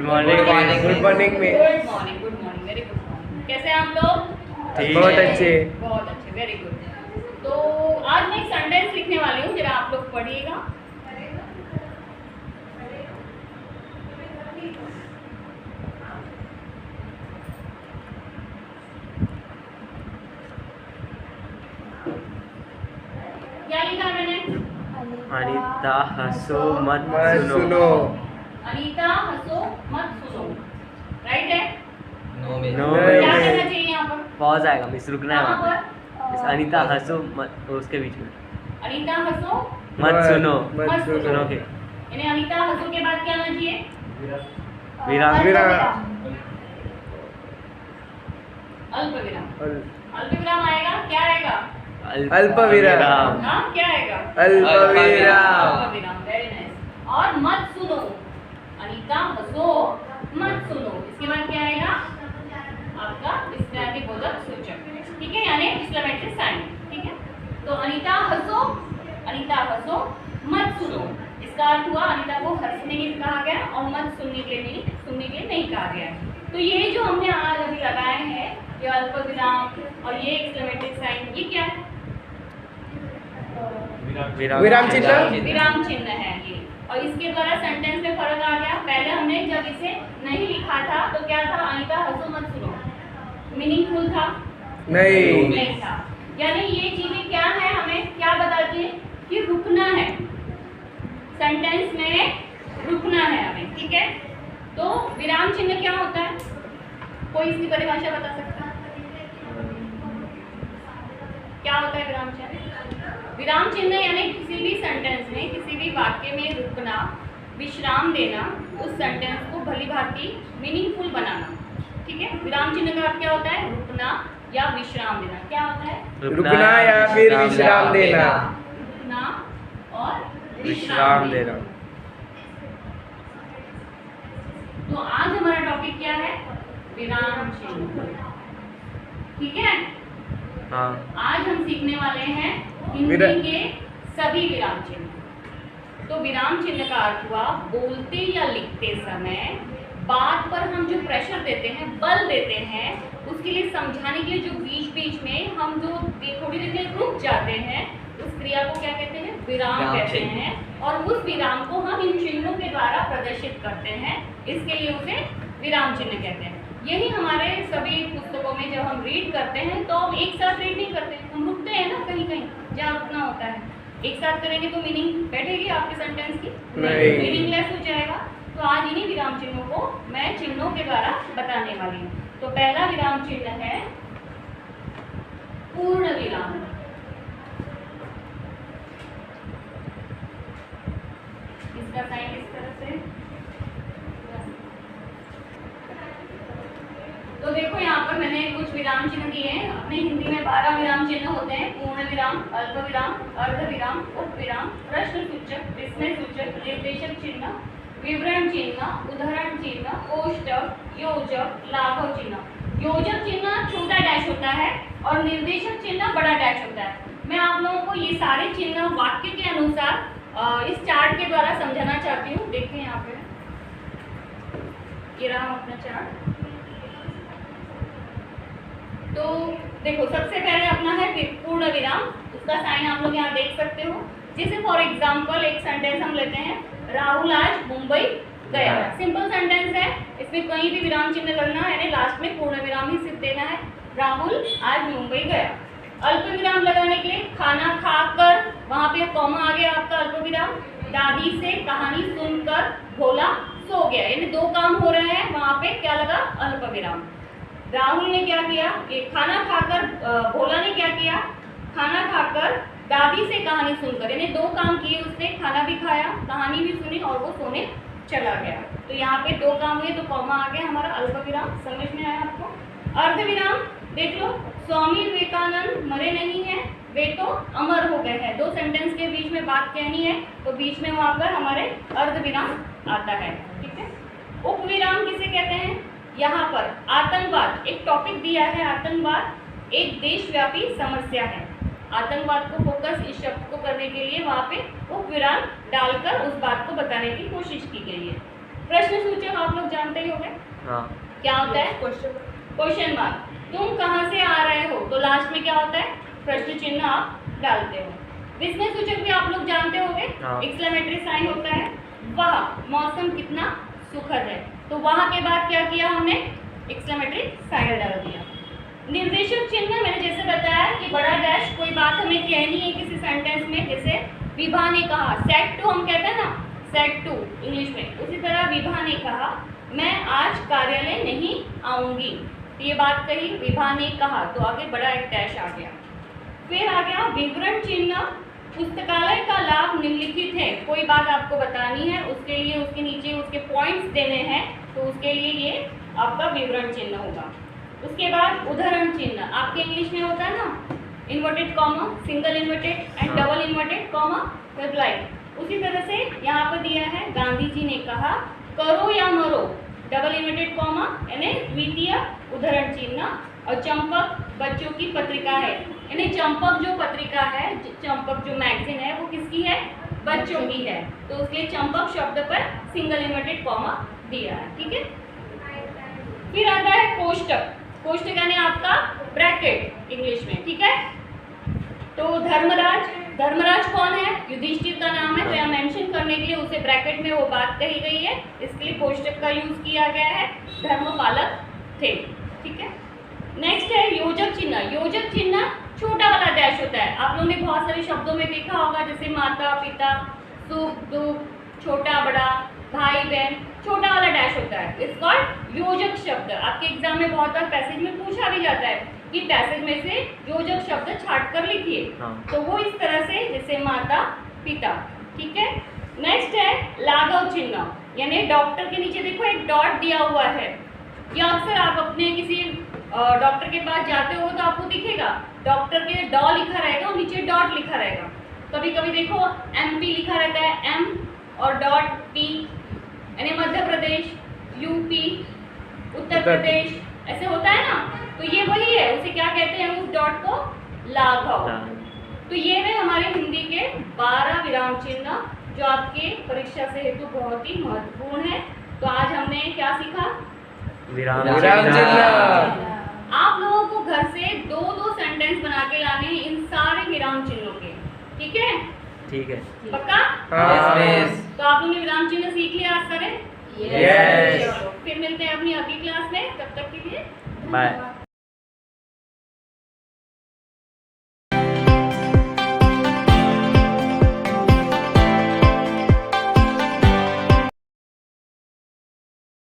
Morning. Good morning में। Good morning, good morning, very good morning. कैसे हैं आप लोग? बहुत अच्छे। बहुत अच्छे, वेरी गुड। तो आज मैं एक सेंटेंस लिखने वाली हूँ, जरा आप लोग पढ़िएगा। क्या लिखा मैंने? अनीता हंसो मत सुनो। सुनो। अनीता हंसो मत सुनो, राइट है? नो क्या करना चाहिए यहाँ पर? पॉज आएगा, मिस रुकना है कहाँ वहाँ पर? पे। इस अनीता हंसो मत, उसके बीच में अनीता हंसो मत सुनो। मत सुनो। सुनो के यानी अनीता हंसो के बाद क्या आना चाहिए? विराम। विराम। अल्प विराम। अल्प विराम आएगा, क्या आएगा? अल्प विराम। हाँ, क्या आएगा? अल्प विराम। अल्प विराम, वेरी नाइस। और मत सुनो, अनीता हंसो मत सुनो, इसके बाद क्या आएगा? आपका विस्मयादिबोधक सूचक, ठीक है, यानी एक्सक्लेमेटरी साइन, ठीक है। तो अनीता हंसो मत सुनो, इसका अर्थ हुआ अनीता को हंसने के लिए कहा गया और मत सुनने के लिए नहीं कहा गया। तो ये जो हमने आज अभी लगाए हैं, ये अल्प विराम और ये एक्सक्लेमेटरी साइन, ये क्या है? विराम चिन्ह। विराम चिन्ह है ये। और इसके द्वारा सेंटेंस में फर्क आ गया। पहले हमने जब इसे नहीं लिखा था तो क्या था? अनीता हंसो मत सुनो, मीनिंगफुल था? नहीं था। यानी ये चीजें क्या है, हमें क्या बताती है कि रुकना है, सेंटेंस में रुकना है हमें, ठीक है। तो विराम चिन्ह क्या होता है? कोई इसकी परिभाषा बता सकता है? क्या होता है विराम चिन्ह? विराम चिन्ह यानी किसी भी सेंटेंस में, किसी भी वाक्य में रुकना, विश्राम देना, उस सेंटेंस को भली भांति मीनिंगफुल बनाना, ठीक है। विराम चिन्ह का अर्थ क्या होता है? रुकना या विश्राम देना। क्या होता है? रुकना या फिर विश्राम देना। रुकना और विश्राम देना। तो आज हमारा टॉपिक क्या है? विराम चिन्ह, ठीक है। हाँ। आज हम सीखने वाले हैं हिंदी के सभी विराम चिन्ह। तो विराम चिन्ह का अर्थ हुआ बोलते या लिखते समय बात पर हम जो प्रेशर देते हैं, बल देते हैं, उसके लिए समझाने के लिए जो बीच बीच में हम जो थोड़ी देर के लिए रुक जाते हैं, उस क्रिया को क्या कहते हैं? विराम कहते हैं। और उस विराम को हम इन चिन्हों के द्वारा प्रदर्शित करते हैं, इसके लिए उसे विराम चिन्ह कहते हैं। यही हमारे सभी पुस्तकों में जब हम रीड करते हैं तो हम एक साथ रीड नहीं करते, हम रुकते हैं ना कहीं कहीं जहाँ रुकना होता है। एक साथ करेंगे तो मीनिंग बैठेगी आपके सेंटेंस की? नहीं। मीनिंगलेस हो जाएगा। तो आज इन्हीं विराम चिन्हों को मैं चिन्हों के द्वारा बताने वाली हूँ। तो पहला विराम चिन्ह है पूर्ण विराम। इसका साइन इस तरह से। तो देखो यहाँ पर मैंने कुछ विराम चिन्ह दिए हैं। अपने हिंदी में 12 विराम चिन्ह होते हैं। पूर्ण विराम, अल्प विराम, अर्ध विराम, उप विराम, प्रश्न सूचक, विस्मय सूचक, निर्देशक चिन्ह, विवरण चिन्ह, उदाहरण चिन्ह, कोष्टक, योजक, लाघव चिन्ह। योजक चिन्ह छोटा डैश होता है और निर्देशक चिन्ह बड़ा डैश होता है। मैं आप लोगों को ये सारे चिन्ह वाक्य के अनुसार इस चार्ट के द्वारा समझाना चाहती हूँ। देखिए यहाँ पे ये रहा अपना चार्ट। तो देखो सबसे पहले अपना है पूर्ण विराम, उसका साइन आप लोग यहाँ देख सकते हो। जैसे फॉर एग्जांपल एक सेंटेंस हम लेते हैं, राहुल आज मुंबई गया। सिंपल सेंटेंस है, इसमें कहीं भी विराम चिन्ह लगना, यानी लास्ट में पूर्ण विराम ही सिर्फ देना है। राहुल आज मुंबई गया। अल्प विराम लगाने के लिए खाना खाकर, वहां पे कॉमा आ गया आपका अल्प विराम। दादी से कहानी सुनकर भोला सो गया, यानी दो काम हो रहे हैं, वहां पे क्या लगा? अल्प विराम। राहुल ने क्या किया? ये खाना खाकर, भोला ने क्या किया? खाना खाकर दादी से कहानी सुनकर, यानी दो काम किए उसने, खाना भी खाया, कहानी भी सुनी और वो सोने चला गया। तो यहाँ पे दो काम हुए तो कॉमा आ गया हमारा अल्प विराम। समझ में आया आपको? अर्ध विराम देख लो, स्वामी विवेकानंद मरे नहीं हैं, वे तो अमर हो गए हैं। दो सेंटेंस के बीच में बात कहनी है तो बीच में वहाँ पर हमारे अर्ध विराम आता है, ठीक है। उप विराम किसे कहते हैं? यहाँ पर आतंकवाद एक टॉपिक दिया है। आतंकवाद एक देशव्यापी समस्या है। आतंकवाद को फोकस इस शब्द को करने के लिए वहाँ पे उप विराम डालकर उस बात को बताने की कोशिश की गई है। प्रश्न सूचक आप लोग जानते ही होंगे हाँ क्या होता है, क्वेश्चन मार्क। तुम कहाँ से आ रहे हो, तो लास्ट में क्या होता है, प्रश्न चिन्ह आप डालते हो। विस्मय सूचक भी आप लोग जानते होंगे, हाँ। एक्सक्लेमेटरी साइन होता है। वह मौसम कितना सुखद है, तो वहाँ के बाद क्या किया हमने, एक्सक्लेमेटरी साइन डाल दिया। निर्देशक चिन्ह मैंने जैसे बताया कि बड़ा डैश, कोई बात हमें कहनी है किसी सेंटेंस में, जैसे विभा ने कहा, सेट टू हम कहते हैं ना, सेट टू इंग्लिश में, उसी तरह विभा ने कहा मैं आज कार्यालय नहीं आऊंगी, तो ये बात कही, विभा ने कहा, तो आगे बड़ा एक डैश आ गया। फिर आ गया विवरण चिन्ह, पुस्तकालय का लाभ निम्नलिखित है, कोई बात आपको बतानी है, उसके लिए उसके नीचे उसके पॉइंट्स देने हैं, तो उसके लिए ये आपका विवरण चिन्ह होगा। उसके बाद उदाहरण चिन्ह, आपके इंग्लिश में होता है ना, inverted comma, single inverted and double inverted comma with like, उसी तरह से यहाँ पर दिया है, गांधी जी ने कहा करो या मरो, डबल इन्वर्टेड कॉमा यानी द्वितीय उदाहरण चिन्ह। और चंपक बच्चों की पत्रिका है, यानी चंपक जो पत्रिका है, चंपक जो मैगजीन है, वो किसकी है, बच्चों की है, तो उसके चंपक शब्द पर सिंगल इन्वर्टेड कॉमा दिया है, ठीक है। फिर आता है कोष्टक, कोष्टक यानी आपका ब्रैकेट इंग्लिश में, ठीक है। तो धर्मराज, धर्मराज कौन है, युधिष्ठिर का नाम है, तो यहाँ मेंशन करने के लिए उसे ब्रैकेट में वो बात कही गई है, इसके लिए कोष्टक का यूज किया गया है, धर्मपालक थे, ठीक है। नेक्स्ट है योजक चिन्ह, योजक चिन्ह छोटा वाला डैश होता है, आप लोगों ने बहुत सारे शब्दों में देखा होगा, जैसे माता पिता, सुख दुख, छोटा बड़ा, भाई बहन, छोटा वाला डैश होता है, इट्स कॉल्ड योजक शब्द। आपके एग्जाम में बहुत बार पैसेज में पूछा भी जाता है कि पैसेज में से योजक शब्द छाट कर लिखिए, हाँ। तो वो इस तरह से, जैसे माता पिता, ठीक है। नेक्स्ट है लाघव चिन्ह, यानी डॉक्टर के नीचे देखो एक डॉट दिया हुआ है, या अक्सर आप अपने किसी डॉक्टर के पास जाते हो तो आपको दिखेगा डॉक्टर के डॉ लिखा रहेगा और नीचे डॉट लिखा रहेगा। कभी कभी देखो MP लिखा रहता है, M और डॉट P, यानी मध्य प्रदेश, UP, उत्तर प्रदेश, ऐसे होता है ना, तो ये वही है, उसे क्या कहते हैं, उस डॉट को लाघव। तो ये है हमारे हिंदी के 12 विराम चिन्ह जो आपके परीक्षा से हेतु बहुत ही महत्वपूर्ण है। तो आज हमने क्या सीखा, विराम चिन्ह। आप लोगों को घर से 2-2 सेंटेंस बना के लाने हैं इन सारे विराम चिन्हों के, ठीक है, ठीक है, पक्का। हाँ। तो आप लोगों ने विराम चिन्ह सीख लिया आज सारे, Yes. फिर मिलते हैं अपनी अगली क्लास में, तब तक के लिए बाय।